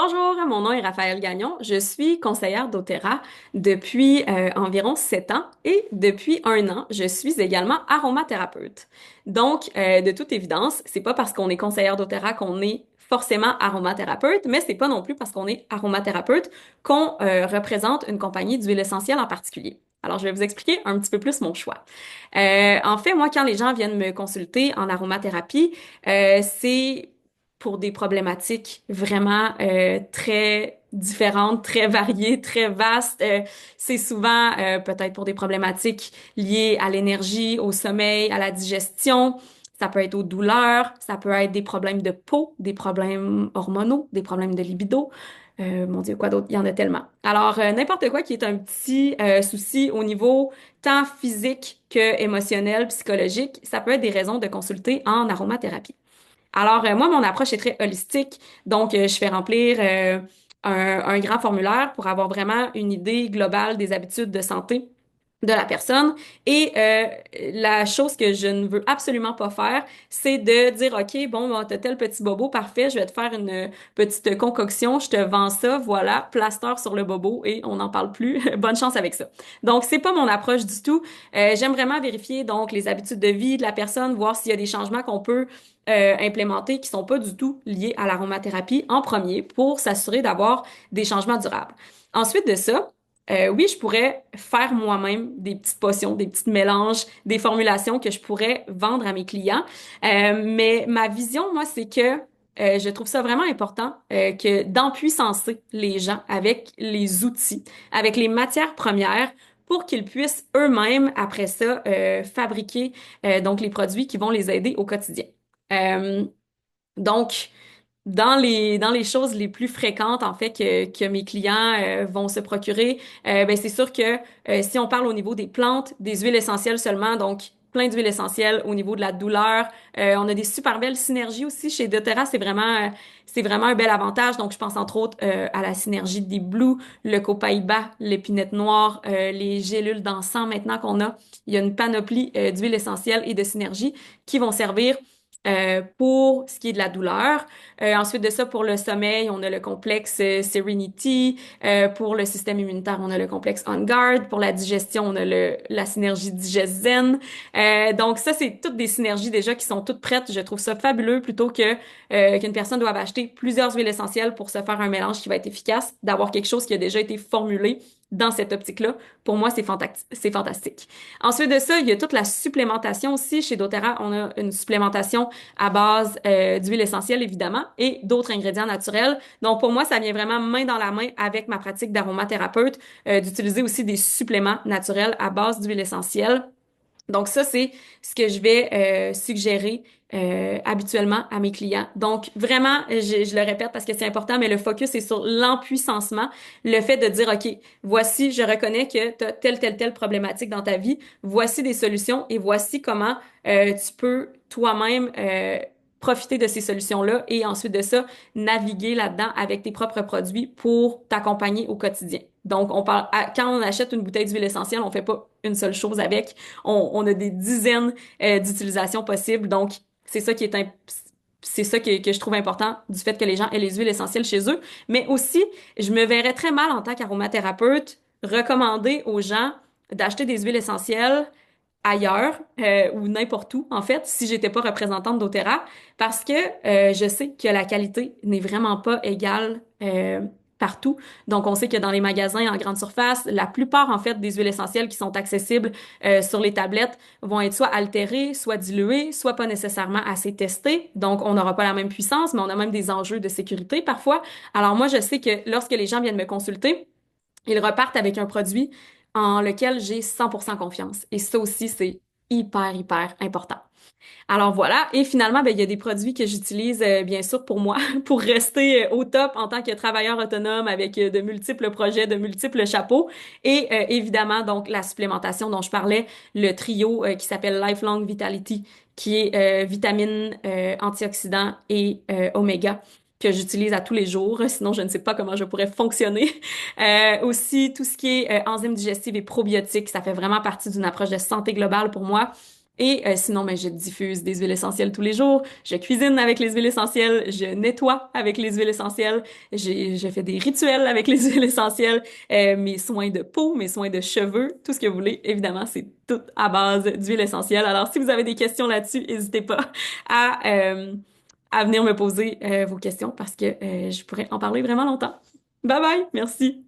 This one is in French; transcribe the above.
Bonjour, mon nom est Raphaël Gagnon. Je suis conseillère doTERRA depuis environ 7 ans et depuis un an, je suis également aromathérapeute. Donc, de toute évidence, c'est pas parce qu'on est conseillère doTERRA qu'on est forcément aromathérapeute, mais c'est pas non plus parce qu'on est aromathérapeute qu'on représente une compagnie d'huile essentielle en particulier. Alors, je vais vous expliquer un petit peu plus mon choix. En fait, moi, quand les gens viennent me consulter en aromathérapie, c'est pour des problématiques vraiment très différentes, très variées, très vastes. C'est souvent peut-être pour des problématiques liées à l'énergie, au sommeil, à la digestion. Ça peut être aux douleurs, ça peut être des problèmes de peau, des problèmes hormonaux, des problèmes de libido. Mon Dieu, quoi d'autre? Il y en a tellement. Alors, n'importe quoi qui est un petit souci au niveau tant physique que émotionnel, psychologique, ça peut être des raisons de consulter en aromathérapie. Alors, moi, mon approche est très holistique. Donc, je fais remplir un grand formulaire pour avoir vraiment une idée globale des habitudes de santé de la personne. Et la chose que je ne veux absolument pas faire, c'est de dire, OK, bon, t'as tel petit bobo, parfait, je vais te faire une petite concoction, je te vends ça, voilà, plaster sur le bobo et on n'en parle plus. Bonne chance avec ça. Donc, c'est pas mon approche du tout. J'aime vraiment vérifier donc les habitudes de vie de la personne, voir s'il y a des changements qu'on peut implémentés qui sont pas du tout liés à l'aromathérapie en premier pour s'assurer d'avoir des changements durables. Ensuite de ça, oui, je pourrais faire moi-même des petites potions, des petits mélanges, des formulations que je pourrais vendre à mes clients. Mais ma vision, moi, c'est que je trouve ça vraiment important que d'empuissancer les gens avec les outils, avec les matières premières pour qu'ils puissent eux-mêmes, après ça, fabriquer donc les produits qui vont les aider au quotidien. Euh, donc, dans les choses les plus fréquentes, en fait, que mes clients vont se procurer, ben, c'est sûr que si on parle au niveau des plantes, des huiles essentielles seulement, donc plein d'huiles essentielles au niveau de la douleur, on a des super belles synergies aussi chez doTERRA, c'est vraiment un bel avantage. Donc, je pense entre autres à la synergie des Blue, le copaïba, l'épinette noire, les gélules d'encens maintenant qu'on a. Il y a une panoplie d'huiles essentielles et de synergies qui vont servir pour ce qui est de la douleur. Ensuite de ça, pour le sommeil, on a le complexe Serenity. Pour le système immunitaire, on a le complexe On Guard. Pour la digestion, on a la synergie Digest-Zen. Donc ça, c'est toutes des synergies déjà qui sont toutes prêtes. Je trouve ça fabuleux plutôt que qu'une personne doive acheter plusieurs huiles essentielles pour se faire un mélange qui va être efficace, d'avoir quelque chose qui a déjà été formulé dans cette optique-là. Pour moi, c'est fantastique. Ensuite de ça, il y a toute la supplémentation aussi. Chez doTERRA, on a une supplémentation à base d'huile essentielle, évidemment, et d'autres ingrédients naturels. Donc, pour moi, ça vient vraiment main dans la main avec ma pratique d'aromathérapeute, d'utiliser aussi des suppléments naturels à base d'huile essentielle. Donc ça, c'est ce que je vais suggérer habituellement à mes clients. Donc vraiment, je le répète parce que c'est important, mais le focus est sur l'empuissancement, le fait de dire, OK, voici, je reconnais que tu as telle problématique dans ta vie, voici des solutions et voici comment tu peux toi-même profiter de ces solutions-là et ensuite de ça, naviguer là-dedans avec tes propres produits pour t'accompagner au quotidien. Donc, quand on achète une bouteille d'huile essentielle, on fait pas une seule chose avec. On a des dizaines d'utilisations possibles. Donc, c'est ça qui est c'est ça que je trouve important du fait que les gens aient les huiles essentielles chez eux. Mais aussi, je me verrais très mal en tant qu'aromathérapeute recommander aux gens d'acheter des huiles essentielles ailleurs ou n'importe où, en fait, si j'étais pas représentante d'Otera, parce que je sais que la qualité n'est vraiment pas égale partout. Donc, on sait que dans les magasins en grande surface, la plupart, en fait, des huiles essentielles qui sont accessibles sur les tablettes vont être soit altérées, soit diluées, soit pas nécessairement assez testées. Donc, on n'aura pas la même puissance, mais on a même des enjeux de sécurité parfois. Alors, moi, je sais que lorsque les gens viennent me consulter, ils repartent avec un produit en lequel j'ai 100% confiance. Et ça aussi, c'est hyper important. Alors voilà, et finalement, ben, il y a des produits que j'utilise bien sûr pour moi, pour rester au top en tant que travailleur autonome avec de multiples projets, de multiples chapeaux. Et évidemment, donc la supplémentation dont je parlais, le trio qui s'appelle Lifelong Vitality, qui est vitamines, antioxydants et oméga que j'utilise à tous les jours, sinon je ne sais pas comment je pourrais fonctionner. Aussi, tout ce qui est enzymes digestives et probiotiques, ça fait vraiment partie d'une approche de santé globale pour moi. Et sinon, ben, je diffuse des huiles essentielles tous les jours. Je cuisine avec les huiles essentielles. Je nettoie avec les huiles essentielles. Je fais des rituels avec les huiles essentielles. Mes soins de peau, mes soins de cheveux, tout ce que vous voulez. Évidemment, c'est tout à base d'huiles essentielles. Alors, si vous avez des questions là-dessus, n'hésitez pas à, euh, à venir me poser vos questions parce que je pourrais en parler vraiment longtemps. Bye bye, merci.